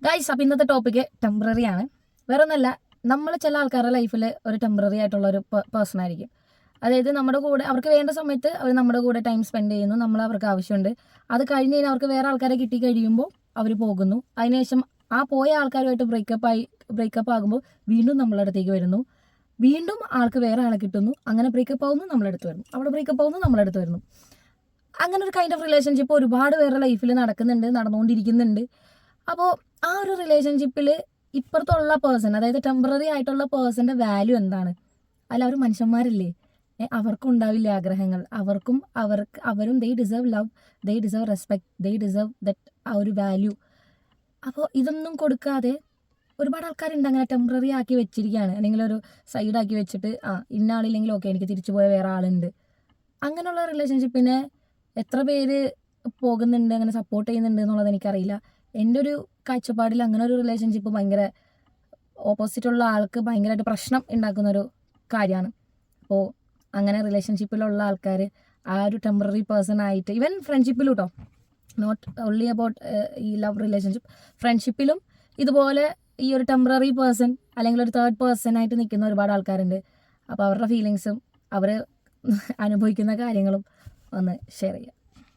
Guys, അപ്പം ഇന്നത്തെ topic temporary ആണ്. വേറെ ഒന്നല്ല, നമ്മൾ ചില ആൾക്കാരുടെ ലൈഫിൽ ഒരു ടെമ്പററി ആയിട്ടുള്ള ഒരു പേഴ്സൺ ആയിരിക്കും. അതായത് നമ്മുടെ കൂടെ അവർക്ക് വേണ്ട സമയത്ത് അവർ നമ്മുടെ കൂടെ ടൈം സ്പെൻഡ് ചെയ്യുന്നു, നമ്മൾ അവർക്ക് ആവശ്യമുണ്ട്. അത് കഴിഞ്ഞ് കഴിഞ്ഞാൽ അവർക്ക് വേറെ ആൾക്കാരെ കിട്ടി കഴിയുമ്പോൾ അവർ പോകുന്നു. അതിനുശേഷം ആ പോയ ആൾക്കാരുമായിട്ട് ബ്രേക്കപ്പ് ആകുമ്പോൾ വീണ്ടും നമ്മളെ അടുത്തേക്ക് വരുന്നു. വീണ്ടും ആൾക്ക് വേറെ ആളെ കിട്ടുന്നു. അങ്ങനെ ബ്രേക്കപ്പ് ആവുന്നു, നമ്മളെടുത്ത് വരുന്നു. അവിടെ ബ്രേക്കപ്പ് ആവുന്നു, നമ്മളെടുത്ത് വരുന്നു. അങ്ങനെ ഒരു കൈൻഡ് ഓഫ് റിലേഷൻഷിപ്പ് ഒരുപാട് പേരുടെ ലൈഫിൽ നടന്നുകൊണ്ടിരിക്കുന്നുണ്ട്. അപ്പോൾ ആ ഒരു റിലേഷൻഷിപ്പിൽ ഇപ്പുറത്തുള്ള പേഴ്സൺ, അതായത് ടെമ്പററി ആയിട്ടുള്ള പേഴ്സൻ്റെ വാല്യൂ എന്താണ്? അല്ല, അവർ മനുഷ്യന്മാരല്ലേ, അവർക്കും ഉണ്ടാവില്ല ആഗ്രഹങ്ങൾ. അവരും they deserve love, they deserve respect, they deserve that ആ ഒരു വാല്യൂ. അപ്പോൾ ഇതൊന്നും കൊടുക്കാതെ ഒരുപാട് ആൾക്കാരുണ്ട് അങ്ങനെ ടെമ്പററി ആക്കി വെച്ചിരിക്കുകയാണ്. അല്ലെങ്കിൽ ഒരു സൈഡാക്കി വെച്ചിട്ട് ഇന്ന ആളില്ലെങ്കിൽ ഓക്കെ, എനിക്ക് തിരിച്ചു പോയ വേറെ ആളുണ്ട്. അങ്ങനെയുള്ള റിലേഷൻഷിപ്പിനെ എത്ര പേര് പോകുന്നുണ്ട്, അങ്ങനെ സപ്പോർട്ട് ചെയ്യുന്നുണ്ട് എന്നുള്ളത് എനിക്കറിയില്ല. എൻ്റെ ഒരു കാഴ്ചപ്പാടിൽ അങ്ങനെ ഒരു റിലേഷൻഷിപ്പ് ഭയങ്കര ഓപ്പോസിറ്റുള്ള ആൾക്ക് ഭയങ്കരമായിട്ട് പ്രശ്നം ഉണ്ടാക്കുന്നൊരു കാര്യമാണ്. അപ്പോൾ അങ്ങനെ റിലേഷൻഷിപ്പിലുള്ള ആൾക്കാർ ആ ഒരു ടെമ്പററി പേഴ്സൺ ആയിട്ട്, ഈവൻ ഫ്രണ്ട്ഷിപ്പിലും കേട്ടോ, നോട്ട് ഓൺലി അബൌട്ട് ഈ ലവ് റിലേഷൻഷിപ്പ്, ഫ്രണ്ട്ഷിപ്പിലും ഇതുപോലെ ഈ ഒരു ടെമ്പററി പേഴ്സൺ അല്ലെങ്കിൽ ഒരു തേർഡ് പേഴ്സൺ ആയിട്ട് നിൽക്കുന്ന ഒരുപാട് ആൾക്കാരുണ്ട്. അപ്പോൾ അവരുടെ ഫീലിങ്സും അവർ അനുഭവിക്കുന്ന കാര്യങ്ങളും ഒന്ന് ഷെയർ ചെയ്യാം.